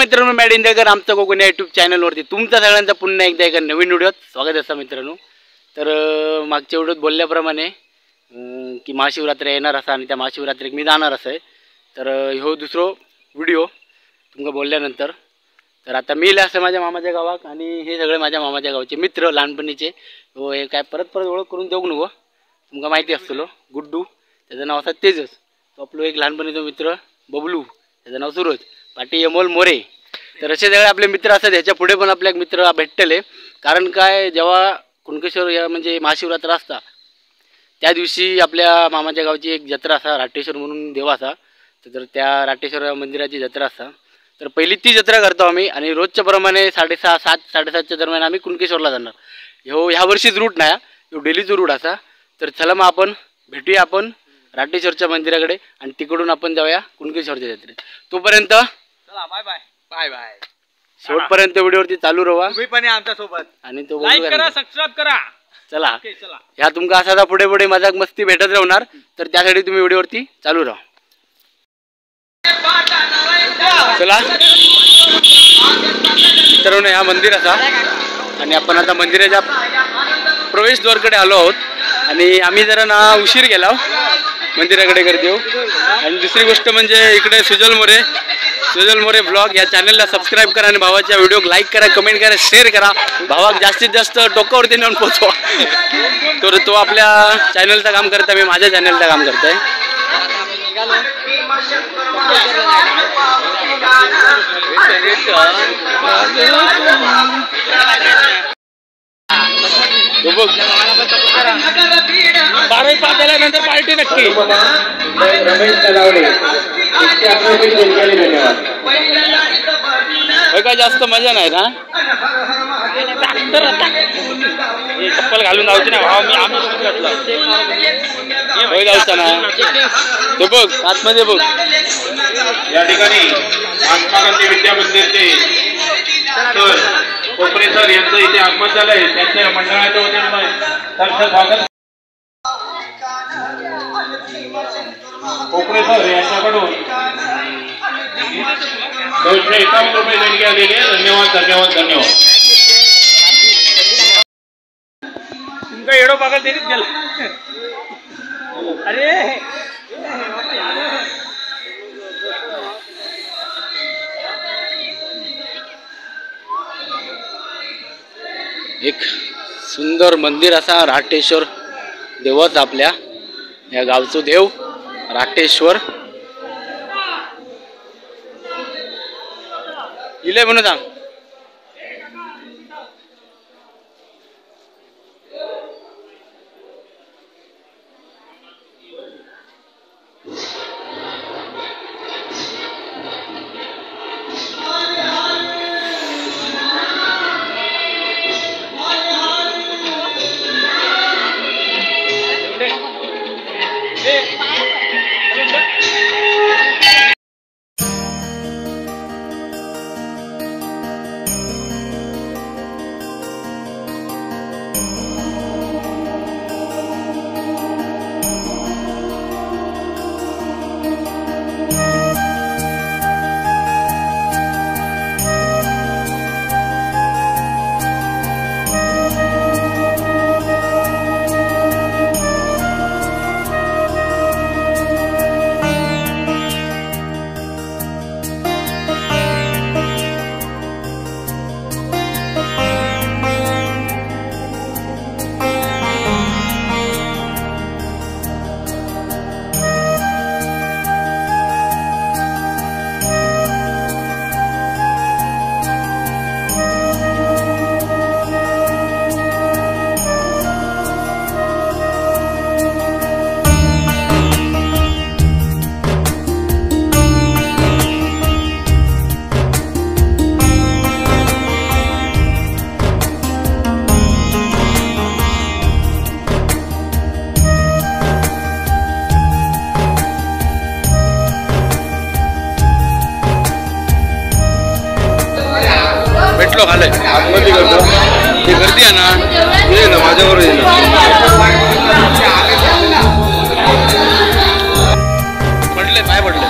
मित्रांनो, मॅड इंडियाकर आमचा कोकण या यूट्यूब चॅनलवरती तुमचं सगळ्यांचं पुन्हा एकदा एका नवीन व्हिडिओत स्वागत असतं मित्रांनो. तर मागच्या व्हिडिओत बोलल्याप्रमाणे की महाशिवरात्री येणार असा आणि त्या महाशिवरात्रीक मी जाणार असं आहे. तर ह्यो दुसरो व्हिडिओ तुमका बोलल्यानंतर तर आता मी असं माझ्या मामाच्या गावात आणि हे सगळे माझ्या मामाच्या गावचे मित्र लहानपणीचे. हो, हे काय परत परत ओळख करून देऊ नको, तुमका माहिती असतलो. गुड्डू त्याचं नाव असं तेजस, तो आपलं एक लहानपणीचा मित्र. बबलू त्याचं नाव सूरज पाटी, अमोल मोरे. तर असे सगळे आपले मित्र असतात. ह्याच्या पुढे पण आपले एक मित्र भेटले. कारण काय, जेव्हा कुणकेश्वर या म्हणजे महाशिवरात्र असता त्या दिवशी आपल्या मामाच्या गावची एक जत्रा असा, राटेश्वर म्हणून देव असा. तर त्या राटेश्वर मंदिराची जत्रा असा. तर पहिली ती जत्रा करतो आम्ही आणि रोजच्या प्रमाणे 6:30 7:30च्या दरम्यान आम्ही कुणकेश्वरला जाणार. ह्या वर्षीच रूट नाही, ह्यो डेलीचा रूट असा. तर चला मग आपण भेटूया आपण राटेश्वरच्या मंदिराकडे आणि तिकडून आपण जाऊया कुणकेश्वरच्या जत्रेत. तोपर्यंत चला बाय बाय बाय बाय. शेवटपर्यंत व्हिडिओवरती चालू राहा. तुम्ही पण आमच्या सोबत आणि तो लाईक करा, सबस्क्राइब करा. चला चला, ह्या तुमका असा पुढे पुढे मजाक मस्ती भेटत राहणार. तर त्यासाठी तुम्ही व्हिडिओवरती चालू राहा. चला मित्रांनो, ह्या मंदिर असा आणि आपण आता मंदिराच्या प्रवेशद्वारकडे आलो आहोत. आणि आम्ही जरा ना उशीर गेला मंदिराकडे गर्दी हो. आणि दुसरी गोष्ट म्हणजे इकडे सुजल मोरे ब्लॉग या चॅनलला सबस्क्राईब करा आणि भावाच्या व्हिडिओ लाईक करा, कमेंट करा, शेअर करा. भावाक जास्तीत जास्त टोकावरती नेऊन पोचवा. तर तो आपल्या चॅनलचं काम करत आहे, मी माझ्या चॅनलचं काम करत आहे. बघ 12:05 आल्यानंतर पार्टी नक्की. काय जास्त मजा नाही ना, चप्पल घालून जायची ना भाव. आम्ही जायचा ना, ते बघ आतमध्ये बघ. या ठिकाणी महात्मा गांधी विद्या मंदिरचे सर कोपरे सर यांचं इथे आगमन झालंय. त्यांच्या मंडळाच्या वतीनं स्वागत. कोपरे सर यांच्याकडून 251 रुपये देणगी आलेली आहे. धन्यवाद धन्यवाद धन्यवाद. तुमका एडो बघा तरीच गेला. अरे एक सुंदर मंदिर असा राटेश्वर देवच आपल्या या गावचं देव राटेश्वर इले म्हणून सांग. आलंय आतमध्ये करतो ती गर्दी आहे ना, ये ना माझ्यावर ये ना. पडले पाय पडले.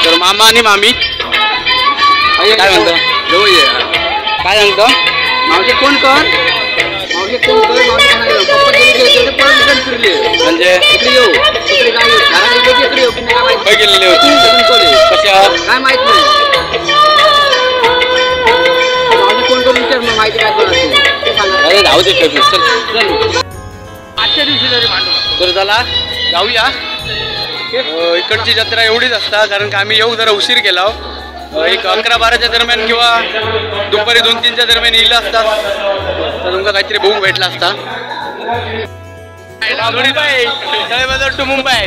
तर मामा आणि मामी काय म्हणतो काय सांगतो मावशी कोण कर मावशी कोण कर मावशी पप्पा गेले परत रिटर्न फिरले म्हणजे इकडे येऊ इकडे काय येऊ घरात गेले इकडे येऊ की नाही माहिती काय गेलेले होते कशा काय माहित नाही मावशी कोण करून विचार मग माहिती काय करणार अरे जाऊ दे चल आजच्या दिवशी तरी भांडू तर चला जाऊया इकडची जत्रा एवढीच असता कारण का आम्ही येऊ जरा उशीर केला एक 11-12च्या दरम्यान किंवा दुपारी 2-3च्या दरम्यान येईल असता तर तुमका काहीतरी बघू भेटला असता टू मुंबई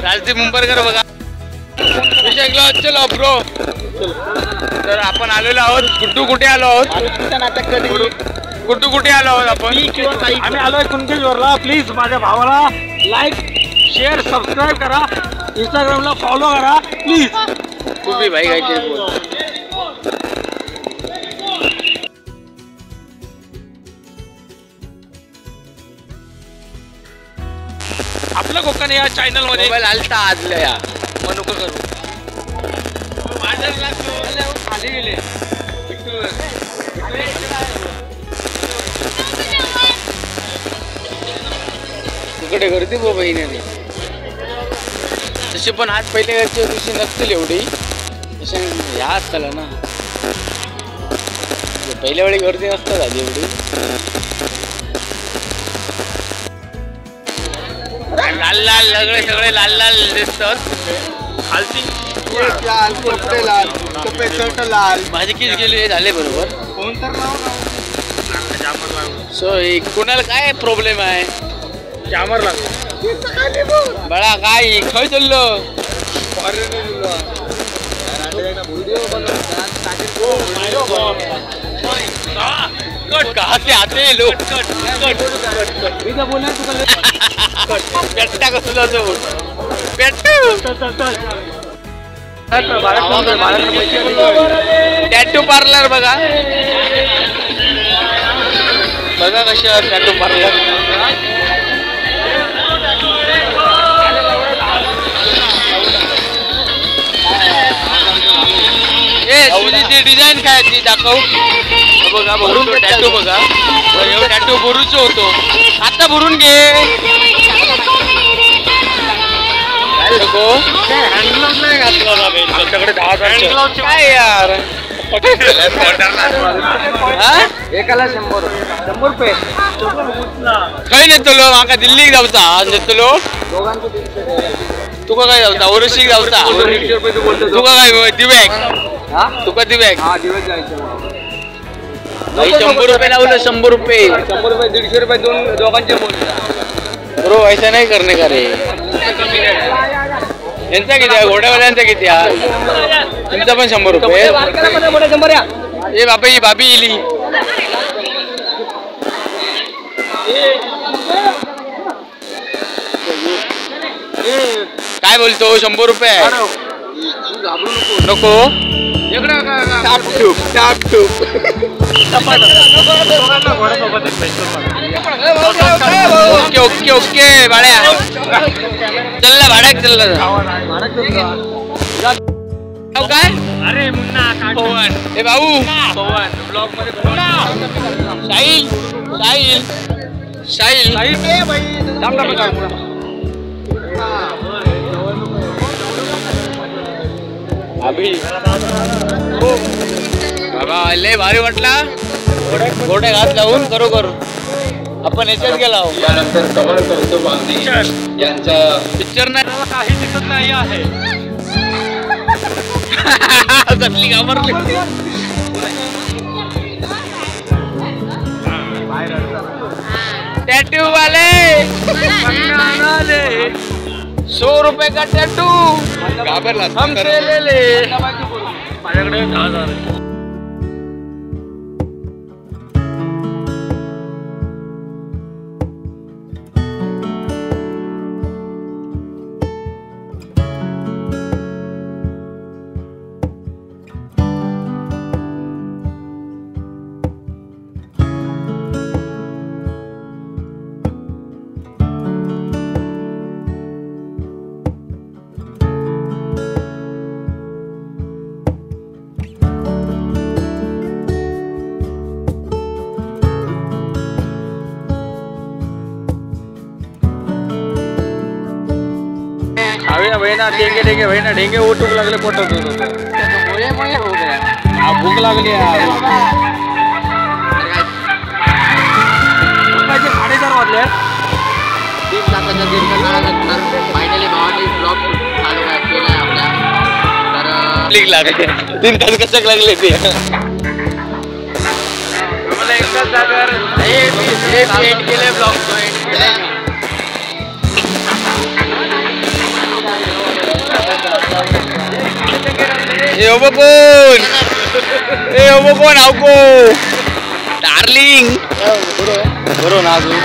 राजदीप मुंबईकर बघा चलो ब्रो तर आपण आलेलो आहोत गुड्डू कुठे आलो आहोत गुड्डू कुठे आलो आहोत आपण आम्ही आलोय कुणकेश्वरला प्लीज माझ्या भावाला लाईक शेअर सबस्क्राईब करा इंस्टाग्रामला फॉलो करा प्लीज तुम्ही भाई काहीतरी बोल आपलं कोकण या चॅनल मध्ये मोबाईल आलता आजल्या या मग नको करू खाली गेले तिकडे गर्दी बो बहिणी तशी पण आज पहिल्या दिवशी नसतील एवढी तशा ह्या असताला ना पहिल्या वेळी गर्दी नसतात आधी एवढी लाल लाल सगळे लाल लाल दिसतात खालती लाल कपडे लाल कपडे शर्ट लाल माझे किती गेले झाले बरोबर कोण तर सो कुणाला काय प्रॉब्लेम आहे कॅमर लागला बळा काय खय चाललो कहा से आते हैं लोग कसला तो टॅटू पार्लर बघा बघा कशा टॅटू पार्लर तुझी डिझाईन काय ती दाखव बघा भरून टॅटू बघा टॅटू भरूच होतो आता भरून घे आमच्याकडे 10,000 काय यार एकाला 100 रुपये खंय नेतलो म्हाका दिल्लीक जावचा नेतलो तुका काय जावचा ओरशीक जावचा 150 रुपये तू बोलतो तुका काय दिव्याक तुका दिव्याक हा दिवस जायचं 100 रुपये लावलं 100 रुपये 100 रुपये 150 रुपये दोघांचे ब्रो ऐसा नाही करणे का रे यांचा किती आहे घोड्यावाल्यांचा किती आहे तुमचा पण 100 रुपये ए बाबा ही भाभी इली काय बोलतो 100 रुपये नको ओके ओके ओके भाड्या चल भाड्याक चल काय अरे मुन्ना पवन ए भाऊ पवन ब्लॉग मध्ये साहिल अभी बाबा लय भारी म्हटला गोट्या घात लावून करू आपण याच्यात गेला यानंतर कमळ करतो बांधे यांचा पिक्चर नाही काही दिसत नाही आहे. कसली घाबरली टॅटू वाले 100 रुपये का टॅटू घाबरला हमसे ले ले माझ्याकडे 10,000 आहे. बहिणा डेंगे डेंगे बहिणा डेंगे उठूक लागले पोटात भूक लागली 4:30 वाजले. फायनली भावाने ब्लॉग चालू केलाय आपल्या तर लागले 3 तास कशाक लागले ते मला एकदाच जागर एंड केले ब्लॉग कोण आवको डार्लिंग बरोबर ना अजून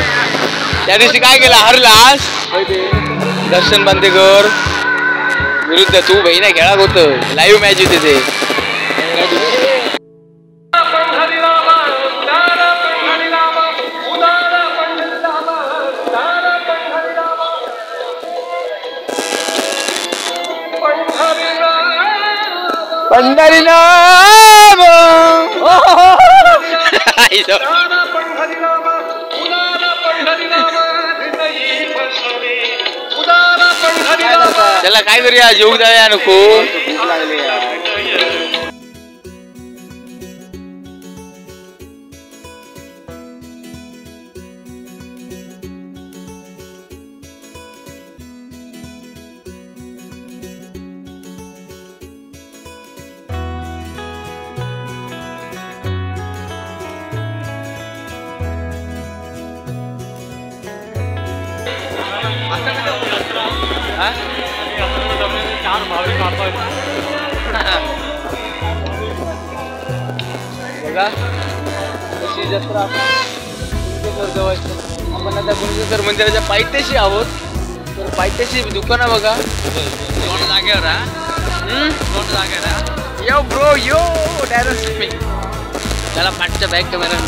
त्या दिवशी काय केलं हरलास दर्शन बांदेकर विरुद्ध तू बहिणा खेळात होत लाईव्ह मॅच होते ते पंढरी नाम त्याला काय करूया जेवू जाऊया नको बघा कशी जत्रा आपण आता गुंजेश्वर मंदिराच्या पायथ्याशी आहोत तर पायथ्याशी दुकानं बघा दोन जागेवर दोन जागेवर यो ब्रो यो डायरेक्ट स्विमिंग त्याला पाठच्या बॅक कॅमेरा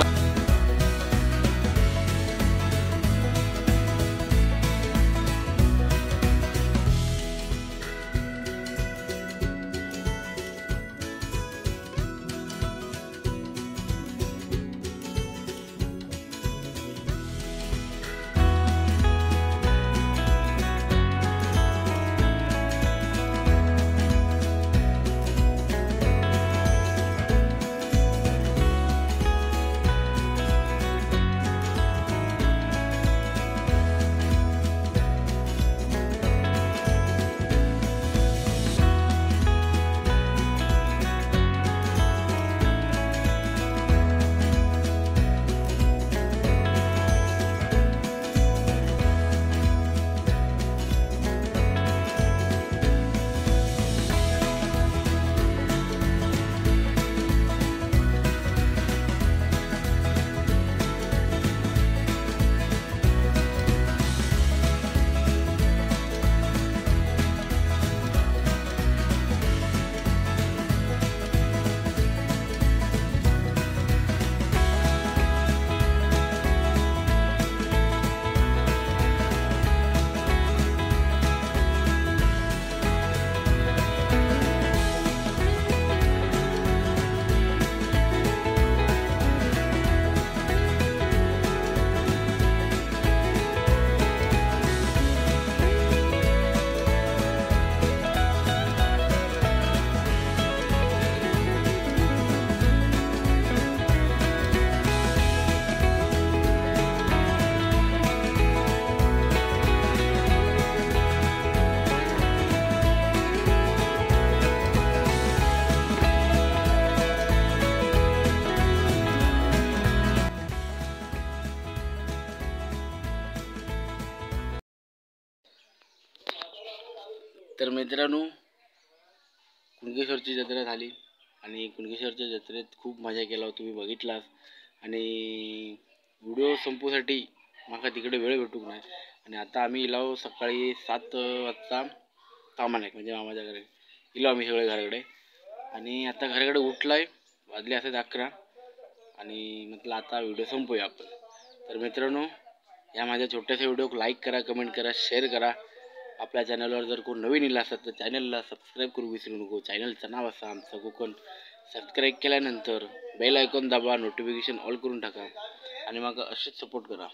तर मित्रांनो, कुणकेश्वरची जत्रा झाली आणि कुणकेश्वरच्या जत्रेत खूप मजा केला, तुम्ही बघितलास. आणि व्हिडिओ संपूसाठी माका तिकडे वेळ भेटूक नाही. आणि आता आम्ही इलाव सकाळी 7 वाजता कामाने म्हणजे मामाच्या घरी इलो आम्ही सगळे घराकडे. आणि आता घराकडे उठलाय, वाजले असतात 11 आणि म्हटलं आता व्हिडिओ संपूया आपण. तर मित्रांनो, या माझ्या छोट्याशा व्हिडिओक लाईक करा, कमेंट करा, शेअर करा. आपल्या चॅनलवर जर कोण नवीन इला असतात तर चॅनलला सबस्क्राईब करू विसरू नको. चॅनलचं नाव असा आमचं कोकण. सबस्क्राईब केल्यानंतर बेल आयकॉन दाबा, नोटिफिकेशन ऑल करून टाका आणि मग असेच सपोर्ट करा.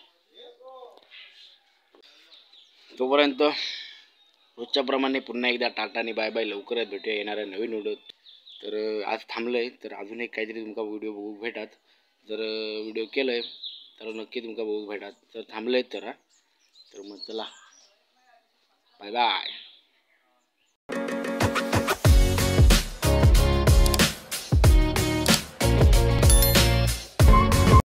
तोपर्यंत रोजच्याप्रमाणे पुन्हा एकदा टाटा आणि बाय बाय. लवकरच भेटूया येणाऱ्या नवीन व्हिडिओ. तर आज थांबलंय तर अजून एक काहीतरी तुमका व्हिडिओ बघू भेटात. जर व्हिडिओ केलंय तर नक्की तुमका बघू भेटात. तर थांबलंय तर मग चला बाय बाय.